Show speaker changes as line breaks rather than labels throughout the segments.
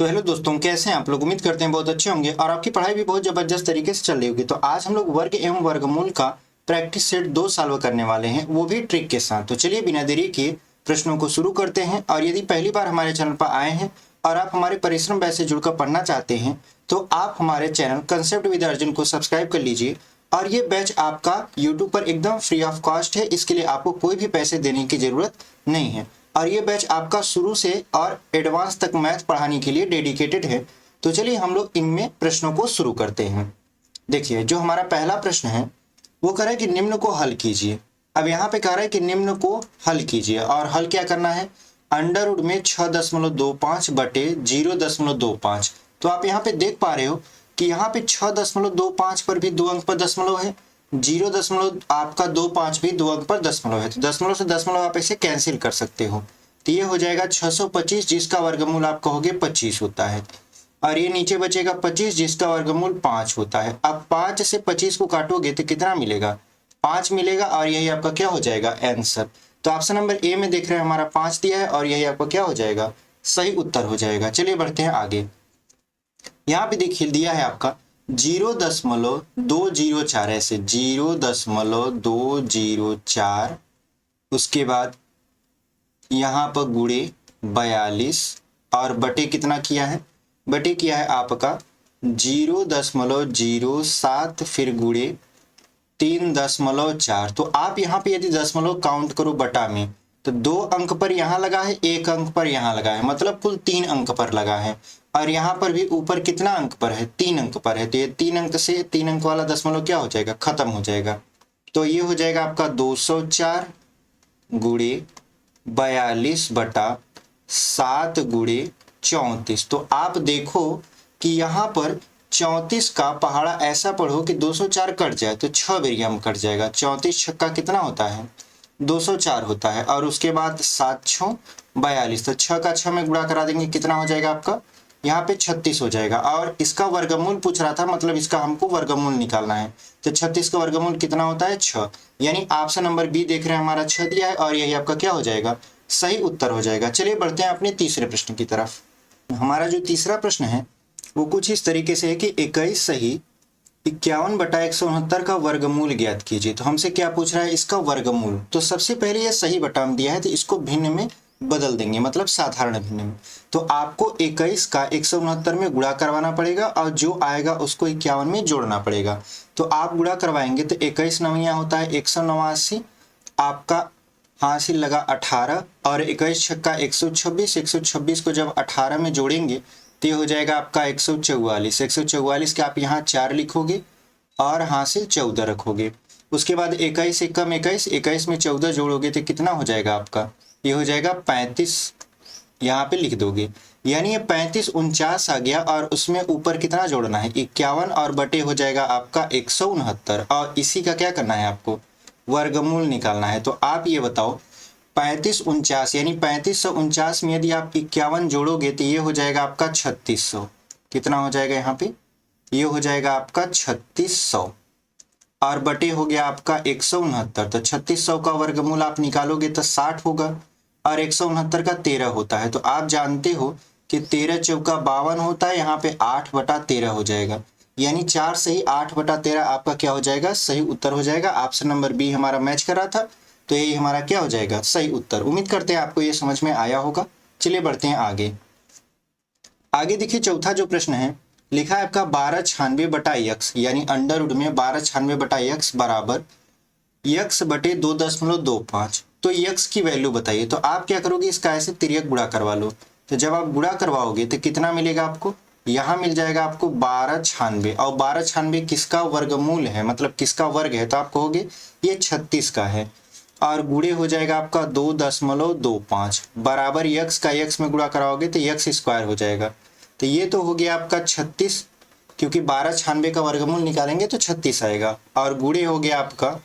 तो हेलो दोस्तों, कैसे हैं आप लोग। उम्मीद करते हैं बहुत अच्छे होंगे और आपकी पढ़ाई भी बहुत जबरदस्त तरीके से चल रही होगी। तो आज हम लोग वर्ग एवं वर्गमूल का प्रैक्टिस सेट 2 सॉल्व करने वाले हैं, वो भी ट्रिक के साथ। तो चलिए बिना देरी किए प्रश्नों को शुरू करते हैं। और यदि पहली बार हमारे चैनल पर आए हैं और आप हमारे परिश्रम बैच से जुड़कर पढ़ना चाहते हैं तो आप हमारे चैनल कंसेप्ट विद अर्जुन को सब्सक्राइब कर लीजिए। और ये बैच आपका यूट्यूब पर एकदम फ्री ऑफ कॉस्ट है, इसके लिए आपको कोई भी पैसे देने की जरूरत नहीं है। और ये बैच आपका शुरू से और एडवांस तक मैथ पढ़ाने के लिए डेडिकेटेड है। तो चलिए हम लोग इनमें प्रश्नों को शुरू करते हैं। देखिए, जो हमारा पहला प्रश्न है वो कह रहा है कि निम्न को हल कीजिए। अब यहाँ पे कह रहा है कि निम्न को हल कीजिए, और हल क्या करना है, अंडर रूट में 6.25 बटे 0.25। तो आप यहाँ पे देख पा रहे हो कि यहाँ पे 6.25 पर भी 2 अंक पर दशमलव है, 0.25 भी 2 अंक पर दशमलव है। तो दशमलव से दशमलव आप इसे कैंसिल कर सकते हो। तो ये हो जाएगा 625, जिसका वर्गमूल आप कहोगे 25 होता है। और ये नीचे बचेगा 25, जिसका वर्गमूल 5 होता है। अब 5 से 25 को काटोगे तो कितना मिलेगा, 5 मिलेगा। और यही आपका क्या हो जाएगा, आंसर। तो ऑप्शन नंबर ए में देख रहे हैं हमारा 5 दिया है और यही आपका क्या हो जाएगा, सही उत्तर हो जाएगा। चलिए बढ़ते हैं आगे। यहाँ पे देखिए दिया है आपका 0.204, ऐसे 0.204। उसके बाद यहाँ पर गुणे 42 और बटे कितना किया है, बटे किया है आपका 0.07, फिर गुणे 3.4। तो आप यहाँ पे यदि दशमलव काउंट करो बटा में तो 2 अंक पर यहाँ लगा है, 1 अंक पर यहाँ लगा है, मतलब कुल 3 अंक पर लगा है। और यहाँ पर भी ऊपर कितना अंक पर है, 3 अंक पर है। तो ये 3 अंक से 3 अंक वाला दशमलव क्या हो जाएगा, खत्म हो जाएगा। तो ये हो जाएगा आपका 204 गुणे 42 बटा 7 गुणे 34। तो आप देखो कि यहाँ पर 34 का पहाड़ा ऐसा पढ़ो कि 204 कट जाए तो 6 बेरिया में कट जाएगा। 34 छक्का कितना होता है, 204 होता है। और उसके बाद 7 6 42, तो 6 का 6 में गुणा करा देंगे, कितना हो जाएगा आपका, यहाँ पे 36 हो जाएगा। और इसका वर्गमूल पूछ रहा था, मतलब इसका हमको वर्गमूल निकालना है। तो 36 का वर्गमूल कितना होता है, 6। यानी ऑप्शन नंबर बी देख रहे हैं हमारा 6 दिया है और यही आपका क्या हो जाएगा, सही उत्तर हो जाएगा। चलिए बढ़ते हैं अपने तीसरे प्रश्न की तरफ। हमारा जो तीसरा प्रश्न है वो कुछ इस तरीके से है कि 21 सही 51 बटा 169 का वर्गमूल ज्ञात कीजिए। तो हमसे क्या पूछ रहा है, इसका वर्गमूल। तो सबसे पहले ये सही बटा में दिया है तो इसको भिन्न में बदल देंगे, मतलब साधारण भिन्न में। तो आपको 21 का 169 में गुणा करवाना पड़ेगा और जो आएगा उसको 51 में जोड़ना पड़ेगा। तो आप गुणा करवाएंगे तो 21 नवियाँ होता है 189, आपका हासिल लगा 18 और 21 छक्का 126। 126 को जब 18 में जोड़ेंगे तो ये हो जाएगा आपका 144। 144 के आप यहाँ 4 लिखोगे और हासिल 14 रखोगे। उसके बाद 21 एकम 21, 21 में 14 जोड़ोगे तो कितना हो जाएगा आपका, ये हो जाएगा 35, यहाँ पे लिख दोगे। यानी ये 35 49 आ गया और उसमें ऊपर कितना जोड़ना है, 51 और बटे हो जाएगा आपका 169। और इसी का क्या करना है, आपको वर्गमूल निकालना है। तो आप ये बताओ 35 49, यानी 3549 में यदि आप 51 जोड़ोगे तो ये हो जाएगा आपका 3600। कितना हो जाएगा यहाँ पे, ये हो जाएगा आपका 3600 और बटे हो गया आपका 169। तो 3600 का वर्गमूल आप निकालोगे तो 60 होगा और 169 का 13 होता है। तो आप जानते हो कि 13 चौका 52 होता है, यहाँ पे 8 बटा 13 हो जाएगा। यानी 4 सही 8 बटा 13 आपका क्या हो जाएगा, सही उत्तर हो जाएगा। ऑप्शन नंबर बी हमारा मैच कर रहा था, तो यही हमारा क्या हो जाएगा, सही उत्तर। उम्मीद करते हैं आपको ये समझ में आया होगा। चलिए बढ़ते हैं आगे। आगे देखिए चौथा जो प्रश्न है लिखा है आपका 1296 बटा x, यानी अंडर रूट में 1296 बटा x बराबर x बटे 2.25। तो x की वैल्यू बताइए। तो आप क्या करोगे, इसका ऐसे तिर्यक गुणा करवा लो। तो जब आप गुणा करवाओगे तो कितना मिलेगा आपको, यहाँ मिल जाएगा आपको 1296। और 1296 किसका वर्गमूल है, मतलब किसका वर्ग है, तो आप कहोगे ये 36 का है। और गुणे हो जाएगा आपका 2.25 बराबर x का x में गुणा कराओगे तो x स्क्वायर हो जाएगा। तो ये तो हो गया आपका 36, क्योंकि 1296 का वर्गमूल निकालेंगे तो 36 आएगा। और गुणे हो गया आपका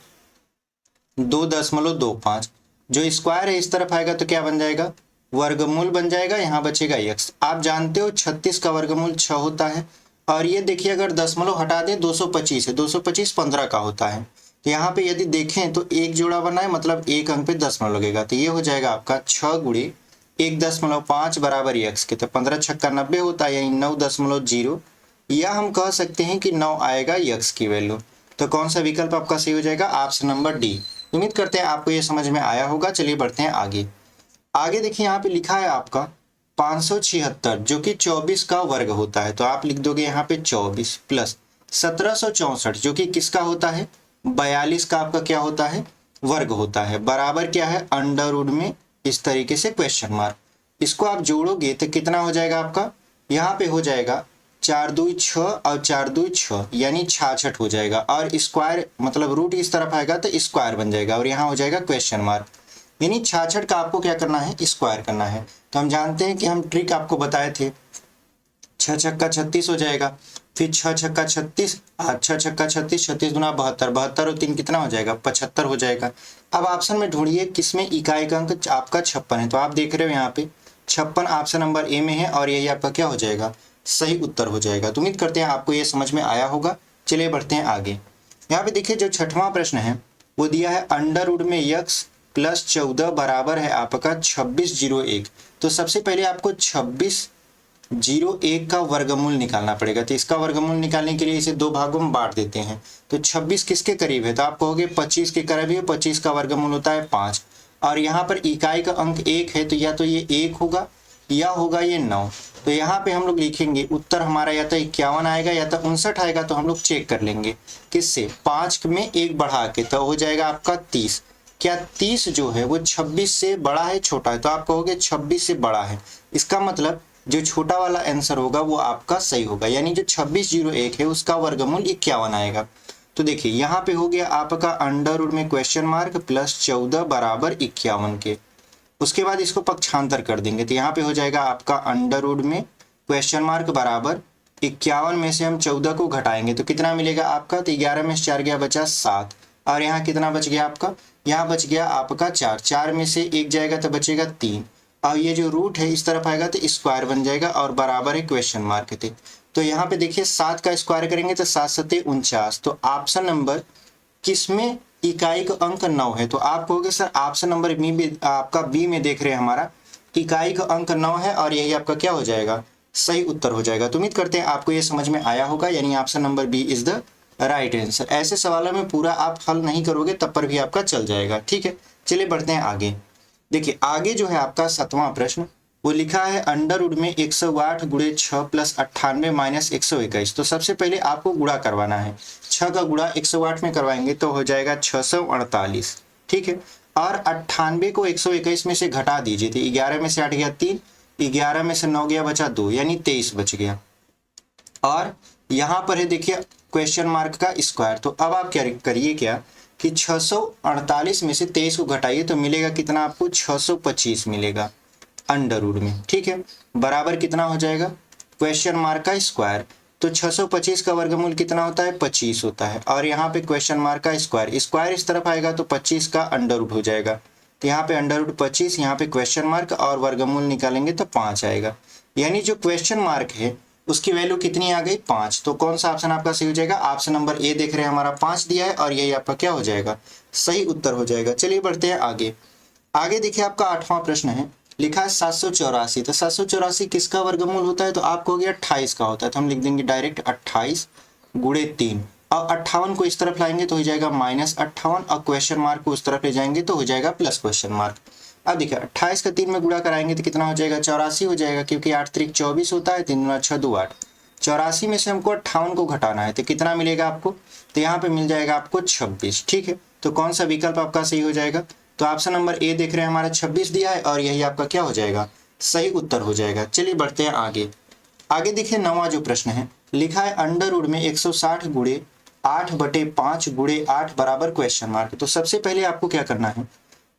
2.25, जो स्क्वायर है इस तरफ आएगा तो क्या बन जाएगा, वर्गमूल बन जाएगा। यहाँ बचेगा x। आप जानते हो 36 का वर्गमूल 6 होता है। और ये देखिए अगर दशमलव हटा दें 225 है, 225 15 का होता है। तो यहाँ पे यदि देखें तो एक जोड़ा बना है, मतलब एक अंक पे दशमलव लगेगा। तो ये हो जाएगा आपका 6 गुणे 1.5 बराबर x के, तो 15 छक्का 90 होता है, यानी 9.0, या हम कह सकते हैं कि 9 आएगा x की वैल्यू। तो कौन सा विकल्प आपका सही हो जाएगा? Option number D. उम्मीद करते हैं आपको ये समझ में आया होगा। चलिए बढ़ते हैं आगे। आगे देखिए यहाँ पे लिखा है आपका 576, जो कि 24 का वर्ग होता है, तो आप लिख दोगे यहाँ पे 24 प्लस 1764, जो कि किसका होता है? 42 का आपका क्या होता है? वर्ग होता है, बराबर क्या है? अंडर रूट में इस तरीके से क्वेश्चन मार्क। इसको आप जोड़ोगे तो कितना हो जाएगा आपका? यहाँ पे हो जाएगा 4 दूई 6 और 4 दूई 6, यानी 66 हो जाएगा, और स्क्वायर मतलब रूट इस तरफ आएगा तो स्क्वायर बन जाएगा, और यहाँ हो जाएगा क्वेश्चन मार्क, यानी 66 का आपको क्या करना है? स्क्वायर करना है। तो हम जानते हैं कि हम ट्रिक आपको बताए थे, 6 छक्का 36 हो जाएगा, फिर 6 छक्का 36, 6 छक्का 36, 36 गुना 72, 72 और 3 कितना हो जाएगा? 75 हो जाएगा। अब ऑप्शन में ढूंढिए किसमें इकाई का अंक आपका 56 है, तो आप देख रहे हो यहाँ पे 56 ऑप्शन नंबर ए में है, और यही आपका क्या हो जाएगा? सही उत्तर हो जाएगा। तो उम्मीद करते हैं आपको ये समझ में आया होगा। चलिए बढ़ते हैं आगे। यहाँ पे देखिए जो छठवां प्रश्न है वो दिया है अंडर रूट में x प्लस 14 बराबर है आपका 2601। तो सबसे पहले आपको 2601 का वर्गमूल निकालना पड़ेगा। तो इसका वर्गमूल निकालने के लिए इसे दो भागों में बांट देते हैं। तो 26 किसके करीब है? तो आप कहोगे 25 के करीब है, 25 का वर्गमूल होता है 5, और यहाँ पर इकाई का अंक 1 है, तो या तो ये 1 होगा या होगा ये 9। तो यहाँ पे हम लोग लिखेंगे उत्तर हमारा या तो 51 आएगा या तो 59 आएगा। तो हम लोग चेक कर लेंगे किससे? 5 में 1 बढ़ा के, तो हो जाएगा आपका 30। क्या 30 जो है वो 26 से बड़ा है छोटा है? तो आप कहोगे 26 से बड़ा है। इसका मतलब जो छोटा वाला आंसर होगा वो आपका सही होगा, यानी जो 2601 है उसका वर्गमूल 51 आएगा। तो देखिए यहाँ पे हो गया आपका अंडर रूट में क्वेश्चन मार्क प्लस 14 बराबर 51 के। उसके बाद इसको पक्षांतर कर देंगे, तो यहाँ पे हो जाएगा आपका अंडर रूट में क्वेश्चन मार्क बराबर 51 में से हम 14 को घटाएंगे तो कितना मिलेगा आपका? तो 11 में से 4 गया बचा 7, और यहाँ कितना बच गया आपका? यहाँ बच गया आपका 4, 4 में से 1 जाएगा तो बचेगा 3, और ये जो रूट है इस तरफ आएगा तो स्क्वायर बन जाएगा, और बराबर है क्वेश्चन मार्क थे। तो यहाँ पे देखिए 7 का स्क्वायर करेंगे तो 7 सत्ते 49। तो ऑप्शन नंबर किसमें इकाई का अंक 9 है? तो आप कहोगे सर ऑप्शन नंबर बी में, आपका बी में देख रहे हैं हमारा इकाई का अंक 9 है, और यही आपका क्या हो जाएगा? सही उत्तर हो जाएगा। तो उम्मीद करते हैं आपको ये समझ में आया होगा, यानी option number B is the right answer. ऐसे सवालों में पूरा आप हल नहीं करोगे तब पर भी आपका चल जाएगा। ठीक है, चलिए बढ़ते हैं आगे। देखिए आगे जो है आपका 7वां प्रश्न वो लिखा है अंडर रूट में 108 गुणे 6 प्लस 98 माइनस 121। तो सबसे पहले आपको गुणा करवाना है। 6 का गुणा 108 में करवाएंगे तो हो जाएगा 648। ठीक है, और 98 को 121 में से घटा दीजिए, तो 11 में से 8 गया 3, 11 में से 9 गया बचा 2, यानी 23 बच गया। और यहाँ पर है देखिए क्वेश्चन मार्क का स्क्वायर। तो अब आप क्या करिए क्या कि 648 में से 23 को घटाइए तो मिलेगा कितना आपको? 625 मिलेगा अंडर रूट में। ठीक है, बराबर कितना हो जाएगा? क्वेश्चन मार्क का स्क्वायर। तो 625 का वर्गमूल कितना होता है? 25 होता है, और यहाँ पे क्वेश्चन मार्क का स्क्वायर, स्क्वायर इस तरफ आएगा तो 25 का अंडर रूट हो जाएगा। तो यहाँ पे अंडर रूट 25, यहाँ पे क्वेश्चन मार्क, और वर्गमूल निकालेंगे तो 5 आएगा, यानी जो क्वेश्चन मार्क है उसकी वैल्यू कितनी आ गई? 5। तो कौन सा ऑप्शन आपका सही हो जाएगा? ऑप्शन नंबर ए देख रहे हैं हमारा 5 दिया है, और यही आपका क्या हो जाएगा? सही उत्तर हो जाएगा। चलिए बढ़ते हैं आगे। आगे देखिए आपका 8वां प्रश्न है, लिखा है 784। तो 784 किसका वर्गमूल होता है? तो आप कहोगे 28 का होता है, तो हम लिख देंगे डायरेक्ट 28 गुणे 3, और 58 को इस तरफ लाएंगे तो हो जाएगा -58, और क्वेश्चन मार्क को उस तरफ ले जाएंगे तो हो जाएगा प्लस क्वेश्चन मार्क। अब देखिए 28 का 3 में गुणा कराएंगे तो कितना हो जाएगा? 84 हो जाएगा, क्योंकि 8 त्रिक 24 होता है, 3 दूना 6 2 8। 84 में से हमको 58 को घटाना है तो कितना मिलेगा आपको? तो यहाँ पे मिल जाएगा आपको 26। ठीक है, तो कौन सा विकल्प आपका सही हो जाएगा? तो ऑप्शन नंबर ए देख रहे हैं हमारा 26 दिया है, और यही आपका क्या हो जाएगा? सही उत्तर हो जाएगा। चलिए बढ़ते हैं आगे। आगे देखिए 9वां जो प्रश्न है, लिखा है अंडर रूट में 160 गुणे 8/5 गुणे 8 बराबर क्वेश्चन मार्क। तो सबसे पहले आपको क्या करना है,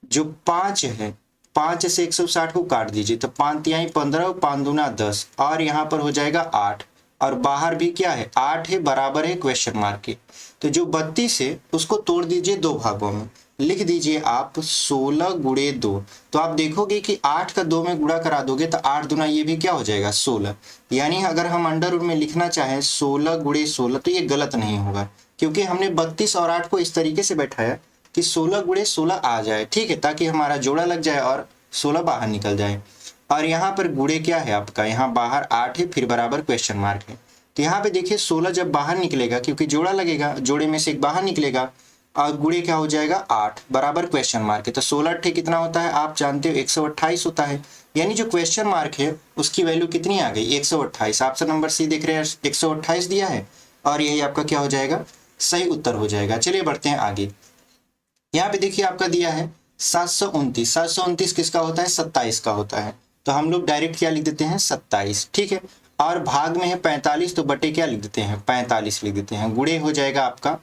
जो 5 है 5 से 160 को काट दीजिए, तो 5 तिहाई 15, 5 दूना 10, और यहाँ पर हो जाएगा 8, और बाहर भी क्या है? 8 है, बराबर है क्वेश्चन मार्क के। तो जो 32 है उसको तोड़ दीजिए दो भागों में, लिख दीजिए आप 16 गुणे 2। तो आप देखोगे कि 8 का 2 में गुणा करा दोगे तो 8 दूना ये भी क्या हो जाएगा? 16। यानी अगर हम अंडर रूट में लिखना चाहें 16 गुणे 16 तो ये गलत नहीं होगा, क्योंकि हमने 32 और 8 को इस तरीके से बैठाया कि 16 गुणे 16 आ जाए। ठीक है, ताकि हमारा जोड़ा लग जाए और 16 बाहर निकल जाए। और यहाँ पर गुणे क्या है आपका, यहाँ बाहर 8 है, फिर बराबर क्वेश्चन मार्क है। तो यहाँ पे देखिए 16 जब बाहर निकलेगा, क्योंकि जोड़ा लगेगा, जोड़े में से एक बाहर निकलेगा, और गुणे क्या हो जाएगा 8 बराबर क्वेश्चन मार्क है। तो 16 8 कितना होता है आप जानते हो, 128 होता है। यानी जो क्वेश्चन मार्क है उसकी वैल्यू कितनी आ गई, 128। ऑप्शन नंबर सी देख रहे हैं, 128 दिया है, और यही आपका क्या हो जाएगा, सही उत्तर हो जाएगा। चलिए बढ़ते हैं आगे। यहाँ पे देखिए आपका दिया है 729। 729 किसका होता है, 27 का होता है। तो हम लोग डायरेक्ट क्या लिख देते हैं, 27, ठीक है। और भाग में है 45, तो बटे क्या लिख देते हैं, 45 लिख देते हैं। गुणे हो जाएगा आपका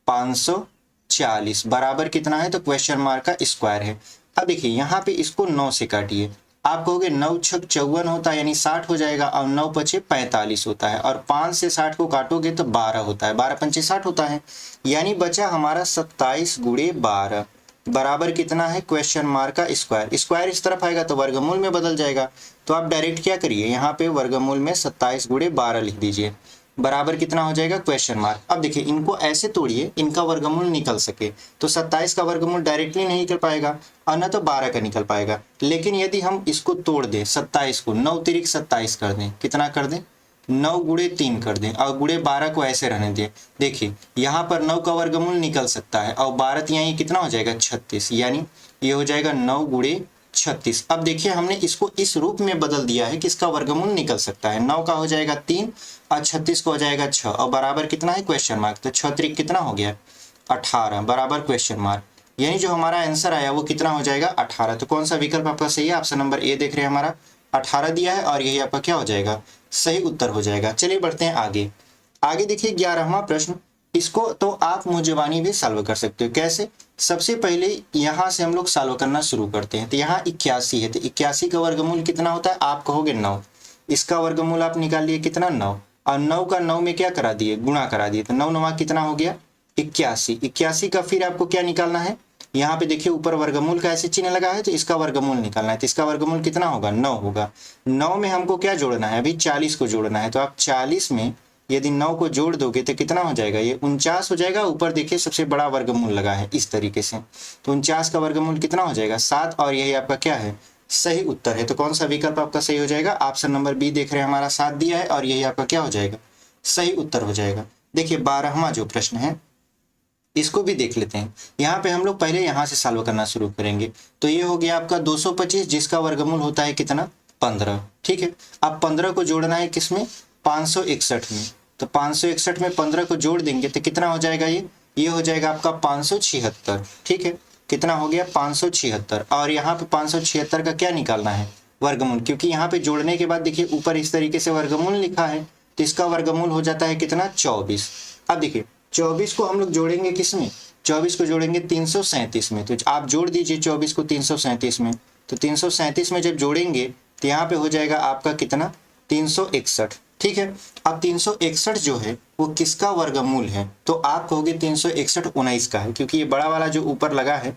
540 बराबर कितना है, तो क्वेश्चन मार्क का स्क्वायर है। अब देखिए यहाँ पे इसको 9 से काटिए, आप कहोगे 9 छक 54 होता है, यानी 60 हो जाएगा, और 9 पचे 45 होता है, और 5 से 60 को काटोगे तो 12 होता है, 12 पंचे 60 होता है। यानी बचा हमारा 27 गुणे 12 बराबर कितना है, क्वेश्चन मार्क का स्क्वायर। स्क्वायर इस तरफ आएगा तो वर्गमूल में बदल जाएगा। तो आप डायरेक्ट क्या करिए, यहाँ पे वर्गमूल में 27 गुणे 12 लिख दीजिए, बराबर कितना हो जाएगा, क्वेश्चन मार्क। अब देखिए इनको ऐसे तोड़िए इनका वर्गमूल निकल सके। तो 27 का वर्गमूल डायरेक्टली नहीं निकल पाएगा, और न तो 12 का निकल पाएगा। लेकिन यदि हम इसको तोड़ दें, 27 को 9 तिरिक 27 कर दें, कितना कर दें, 9 गुणे 3 कर दें, और गुणे 12 को ऐसे रहने दें। देखिए यहाँ पर 9 का वर्गमूल निकल सकता है, और 12 यहाँ कितना हो जाएगा 36, यानी ये हो जाएगा 9 गुणे 36। अब देखिए हमने इसको इस रूप में बदल दिया है कि इसका वर्गमूल निकल सकता है। 9 का हो जाएगा 3, और 36 का हो जाएगा 6, और बराबर कितना है, क्वेश्चन मार्क। तो 6 त्रिक कितना हो गया, 18 बराबर क्वेश्चन मार्क। यानी जो हमारा आंसर आया वो कितना हो जाएगा, 18। तो कौन सा विकल्प आपका सही है, ऑप्शन नंबर ए देख रहे हैं, हमारा 18 दिया है, और यही आपका क्या हो जाएगा, सही उत्तर हो जाएगा। चलिए बढ़ते हैं आगे। आगे देखिए 11वां प्रश्न, इसको तो आप मुंजवानी भी सॉल्व कर सकते हो। कैसे, सबसे पहले यहाँ से हम लोग सॉल्व करना शुरू करते हैं। तो यहाँ 81 है, तो 81 का वर्गमूल कितना होता है, आप कहोगे 9। इसका वर्गमूल आप निकाल लिए कितना, 9, और 9 का 9 में क्या करा दिए, गुणा करा दिए। तो 9 9 कितना हो गया, 81। 81 का फिर आपको क्या निकालना है, यहाँ पे देखिए ऊपर वर्गमूल का ऐसे चिन्ह लगा है, तो इसका वर्गमूल निकालना है। तो इसका वर्गमूल कितना होगा, 9 होगा। 9 में हमको क्या जोड़ना है, अभी 40 को जोड़ना है। तो आप 40 में यदि 9 को जोड़ दोगे तो कितना हो जाएगा, ये 49 हो जाएगा। ऊपर देखिए सबसे बड़ा वर्गमूल लगा है इस तरीके से, तो 49 का वर्गमूल कितना हो जाएगा, 7, और यही आपका क्या है, सही उत्तर है। तो कौन सा विकल्प आपका सही हो जाएगा, ऑप्शन नंबर बी देख रहे हैं, हमारा 7 दिया है, और यही आपका क्या हो जाएगा, सही उत्तर हो जाएगा। देखिए 12वां जो प्रश्न है इसको भी देख लेते हैं। यहाँ पे हम लोग पहले यहाँ से सॉल्व करना शुरू करेंगे। तो ये हो गया आपका 225, जिसका वर्गमूल होता है कितना, 15, ठीक है। अब 15 को जोड़ना है किसमें, 561 में। तो 561 में 15 को जोड़ देंगे तो कितना हो जाएगा, ये हो जाएगा आपका 576, ठीक है। कितना हो गया, 576। और यहाँ पे 576 का क्या निकालना है, वर्गमूल, क्योंकि यहाँ पे जोड़ने के बाद देखिए ऊपर इस तरीके से वर्गमूल लिखा है, तो इसका वर्गमूल हो जाता है कितना, 24। अब देखिए 24 को हम लोग जोड़ेंगे किसमें, 24 को जोड़ेंगे 337 में। तो आप जोड़ दीजिए 24 को 337 में। तो 337 में जब जोड़ेंगे तो यहाँ पे हो जाएगा आपका कितना, 361, ठीक है। अब 361 जो है वो किसका वर्गमूल है, तो आप कहोगे 361 19 का है, क्योंकि ये बड़ा वाला जो ऊपर लगा है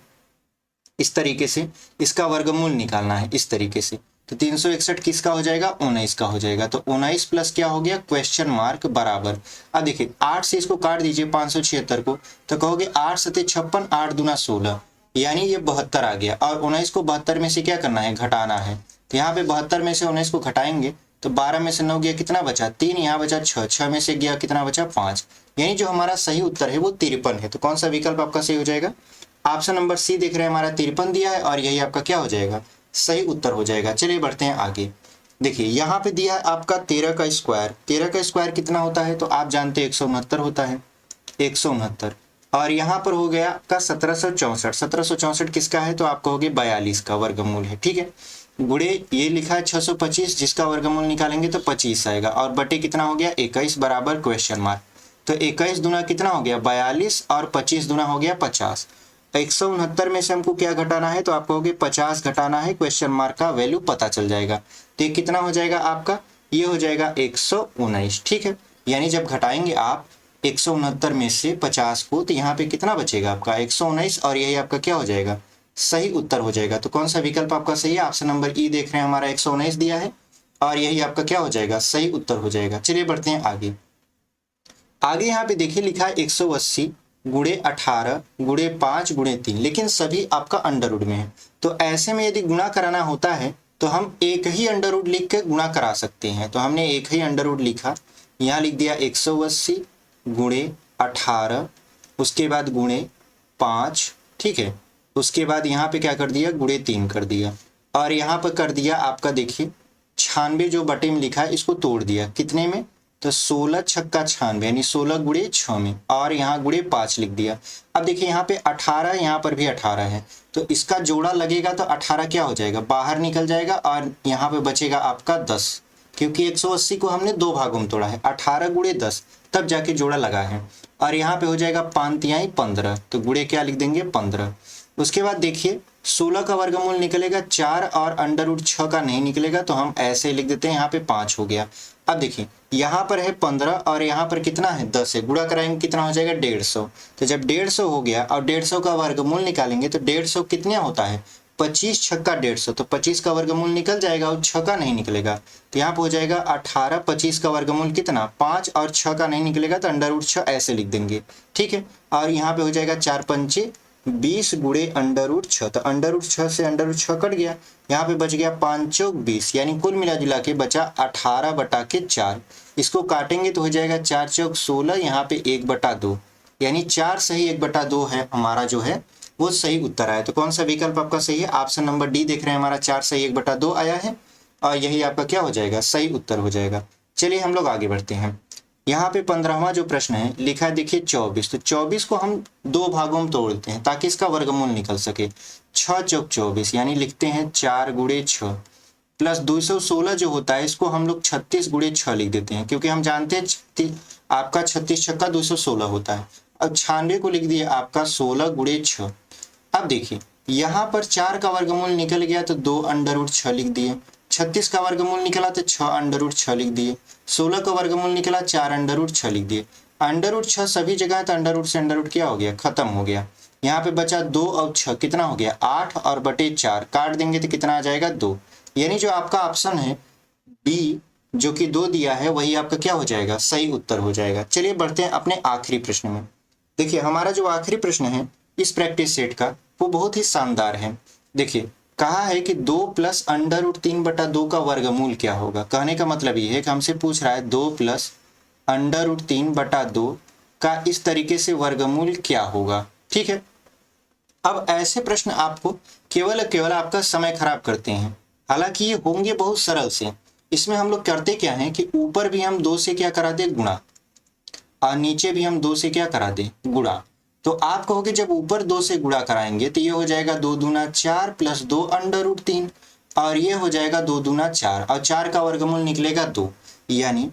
इस तरीके से इसका वर्गमूल निकालना है इस तरीके से। तो 361 किसका हो जाएगा, 19 का हो जाएगा। तो 19 प्लस क्या हो गया, क्वेश्चन मार्क बराबर। अब देखिए 8 से इसको काट दीजिए 576 को, तो कहोगे 8 सते 56, 8 दूना 16, यानी ये 72 आ गया। और 19 को 72 में से क्या करना है, घटाना है। तो यहाँ पे 72 में से 19 को घटाएंगे तो 12 में से 9 गया, कितना बचा 3, यहाँ बचा 6, 6 में से गया कितना बचा 5, यानी जो हमारा सही उत्तर है वो 53 है। तो कौन सा विकल्प आपका सही हो जाएगा, ऑप्शन नंबर सी देख रहे हैं, हमारा 53 दिया है, और यही आपका क्या हो जाएगा, सही उत्तर हो जाएगा। चलिए बढ़ते हैं आगे। देखिए यहाँ पे दिया है आपका 13 का स्क्वायर। 13 का स्क्वायर कितना होता है, तो आप जानते हैं 169 होता है, 169। और यहाँ पर हो गया आपका 1764। 1764 किसका है, तो आप कहोगे 42 का वर्गमूल है, ठीक है। गुणे ये लिखा है 625, जिसका वर्गमूल निकालेंगे तो 25 आएगा, और बटे कितना हो गया 21 बराबर क्वेश्चन मार्क। तो 21 दूना कितना हो गया 42, और 25 दूना हो गया 50। 169 में से हमको क्या घटाना है, तो आप कहोगे 50 घटाना है, क्वेश्चन मार्क का वैल्यू पता चल जाएगा। तो ये कितना हो जाएगा आपका, ये हो जाएगा 119, ठीक है। यानी जब घटाएंगे आप 169 में से 50 को, तो यहाँ पे कितना बचेगा आपका 119, और यही आपका क्या हो जाएगा, सही उत्तर हो जाएगा। तो कौन सा विकल्प आपका सही है, ऑप्शन नंबर ई देख रहे हैं, हमारा 119 दिया है, और यही आपका क्या हो जाएगा, सही उत्तर हो जाएगा। चलिए बढ़ते हैं आगे। आगे यहाँ पे देखिए लिखा है 180 गुणे 18 गुणे 5 गुणे 3, लेकिन सभी आपका अंडर रूट में है। तो ऐसे में यदि गुणा कराना होता है तो हम एक ही अंडर रूट लिख के गुणा करा सकते हैं। तो हमने एक ही अंडर रूट लिखा, यहाँ लिख दिया 180 गुणे 18, उसके बाद गुणे 5, ठीक है। उसके बाद यहाँ पे क्या कर दिया, गुणे 3 कर दिया, और यहाँ पर कर दिया आपका देखिए 96 जो बटे में लिखा है इसको तोड़ दिया कितने में, तो 16 छक्का 96 यानी 16 गुणे 6 में, और यहाँ गुणे 5 लिख दिया। अब देखिए यहाँ पे 18, यहाँ पर भी 18 है, तो इसका जोड़ा लगेगा तो 18 क्या हो जाएगा, बाहर निकल जाएगा, और यहाँ पे बचेगा आपका 10, क्योंकि 180 को हमने 2 भागों में तोड़ा है, 18 गुणे 10 तब जाके जोड़ा लगा है। और यहाँ पे हो जाएगा 5 तिहाई 15, तो गुणे क्या लिख देंगे 15। उसके बाद देखिए 16 का वर्गमूल निकलेगा 4 और अंडर रूट 6 का नहीं निकलेगा, तो हम ऐसे लिख देते हैं, यहाँ पे 5 हो गया। अब देखिए यहाँ पर है 15 और यहाँ पर कितना है 10 है, गुणा कराएंगे कितना हो जाएगा 150। तो जब 150 हो गया और 150 का वर्गमूल निकालेंगे तो 150 कितना होता है 25 छक्का 150, तो 25 का वर्गमूल निकल जाएगा और 6 का नहीं निकलेगा, तो यहाँ पर हो जाएगा 18, 25 का वर्गमूल कितना 5 और 6 का नहीं निकलेगा तो अंडर रूट 6 ऐसे लिख देंगे, ठीक है। और यहाँ पे हो जाएगा 4 पंचे 20 गुणे अंडर रूट 6, तो अंडर रूट 6 से अंडर रूट 6 कट गया, यहाँ पे बच गया 5 चौक 20, यानी कुल मिला जुला के बचा 18 बटा के 4। इसको काटेंगे तो हो जाएगा 4 चौक 16, यहाँ पे 1 बटा 2, यानी 4 सही 1 बटा 2 है हमारा जो है वो सही उत्तर आया। तो कौन सा विकल्प आपका सही है, ऑप्शन नंबर डी देख रहे हैं, हमारा 4 सही 1 बटा 2 आया है, और यही आपका क्या हो जाएगा सही उत्तर हो जाएगा। चलिए हम लोग आगे बढ़ते हैं। यहाँ पे 15वां जो प्रश्न है लिखा है देखिए 24, तो 24 को हम 2 भागों में तोड़ते हैं ताकि इसका वर्गमूल निकल सके। 6 चौक 24 यानी लिखते हैं 4 गुणे 6 प्लस 216 जो होता है इसको हम लोग 36 गुणे 6 लिख देते हैं, क्योंकि हम जानते हैं आपका 36 छक्का 216 होता है। अब 96 को लिख दिया आपका 16 गुणे 6। अब देखिए यहाँ पर 4 का वर्गमूल निकल गया तो 2 अंडर रूट 6 लिख दिए, 36 का वर्गमूल निकला तो 6 अंडर रूट 6 लिख दिए, 16 का वर्गमूल निकला 4 अंडर रूट 6 लिख दिए। अंडर रूट 6 सभी जगह है तो अंडर रूट से अंडर रूट क्या हो गया खत्म हो गया। यहाँ पे बचा 2 और 6 कितना हो गया 8 और बटे 4 काट देंगे तो कितना आ जाएगा 2, यानी जो आपका ऑप्शन है बी जो कि 2 दिया है वही आपका क्या हो जाएगा सही उत्तर हो जाएगा। चलिए बढ़ते हैं अपने आखिरी प्रश्न में। देखिए हमारा जो आखिरी प्रश्न है इस प्रैक्टिस सेट का वो बहुत ही शानदार है। देखिए कहा है कि 2 प्लस अंडर रूट 3 बटा 2 का वर्गमूल क्या होगा। कहने का मतलब ये है कि हमसे पूछ रहा है 2 प्लस अंडर रूट 3 बटा 2 का इस तरीके से वर्गमूल क्या होगा, ठीक है। अब ऐसे प्रश्न आपको केवल आपका समय खराब करते हैं, हालांकि ये होंगे बहुत सरल से। इसमें हम लोग करते क्या है कि ऊपर भी हम 2 से क्या करा दे गुणा और नीचे भी हम 2 से क्या करा दे गुणा। तो आप कहोगे जब ऊपर 2 से गुणा कराएंगे तो ये हो जाएगा 2 दूना 4 प्लस 2 अंडर रूट 3, और ये हो जाएगा 2 दूना 4 और 4 का वर्गमूल निकलेगा 2, यानी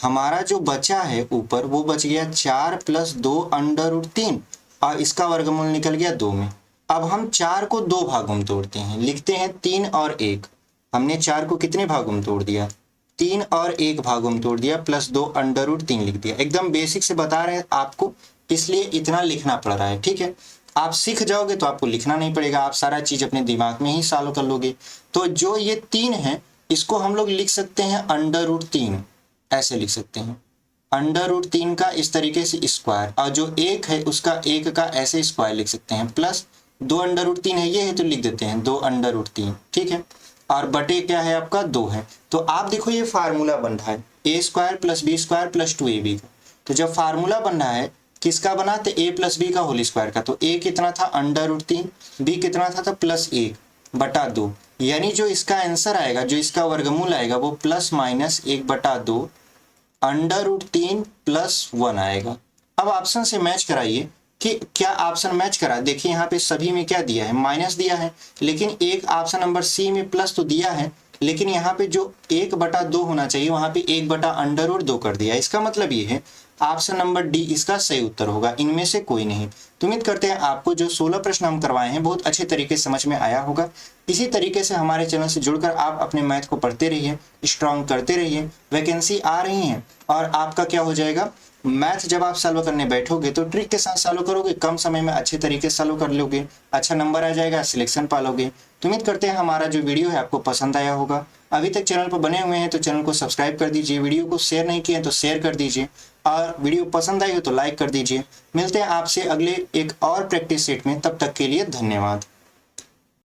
हमारा जो बचा है ऊपर वो बच गया 4 प्लस 2 अंडर रूट 3 और इसका वर्गमूल निकल गया 2 में। अब हम 4 को 2 भागों में तोड़ते हैं, लिखते हैं 3 और 1। हमने 4 को कितने भागों में तोड़ दिया 3 और 1 भागों में तोड़ दिया, प्लस 2 अंडर रूट 3 लिख दिया। एकदम बेसिक से बता रहे हैं आपको, इसलिए इतना लिखना पड़ रहा है, ठीक है। आप सीख जाओगे तो आपको लिखना नहीं पड़ेगा, आप सारा चीज अपने दिमाग में ही सॉल्व कर लोगे। तो जो ये 3 है इसको हम लोग लिख सकते हैं अंडर रूट 3, ऐसे लिख सकते हैं अंडर रूट 3 का इस तरीके से स्क्वायर, और जो 1 है उसका 1 का ऐसे स्क्वायर लिख सकते हैं, प्लस 2 अंडर रूट 3 है ये है तो लिख देते हैं 2 अंडर रूट 3, ठीक है। और बटे क्या है आपका 2 है। तो आप देखो ये फार्मूला बन रहा है a square plus b square plus 2ab का। तो जब फार्मूला बन रहा है किसका बना तो a प्लस बी का होल स्क्वायर का, तो a कितना था अंडर रूट 3, b कितना था तो प्लस 1 बटा 2, यानी जो इसका आंसर आएगा जो इसका वर्गमूल आएगा वो प्लस माइनस 1 बटा 2 अंडर रूट 3 प्लस 1 आएगा। अब ऑप्शन से मैच कराइए कि क्या ऑप्शन मैच करा। देखिए यहाँ पे सभी में क्या दिया है माइनस दिया है, लेकिन एक ऑप्शन नंबर सी में प्लस तो दिया है, लेकिन यहाँ पे जो 1 बटा 2 होना चाहिए वहां पे 1 बटा अंडर रूट 2 कर दिया। इसका मतलब ये है ऑप्शन नंबर डी इसका सही उत्तर होगा, इनमें से कोई नहीं। तो उम्मीद करते हैं आपको जो 16 प्रश्न हम करवाए हैं बहुत अच्छे तरीके से समझ में आया होगा। इसी तरीके से हमारे चैनल से जुड़कर आप अपने मैथ को पढ़ते रहिए, स्ट्रॉन्ग करते रहिए। वैकेंसी आ रही है और आपका क्या हो जाएगा मैथ जब आप सॉल्व करने बैठोगे तो ट्रिक के साथ सॉल्व करोगे, कम समय में अच्छे तरीके से सॉल्व कर लोगे, अच्छा नंबर आ जाएगा, सिलेक्शन पालोगे। तो उम्मीद करते हैं हमारा जो वीडियो है आपको पसंद आया होगा। अभी तक चैनल पर बने हुए हैं तो चैनल को सब्सक्राइब कर दीजिए, वीडियो को शेयर नहीं किए तो शेयर कर दीजिए, और वीडियो पसंद आई हो तो लाइक कर दीजिए। मिलते हैं आपसे अगले एक और प्रैक्टिस सेट में, तब तक के लिए धन्यवाद।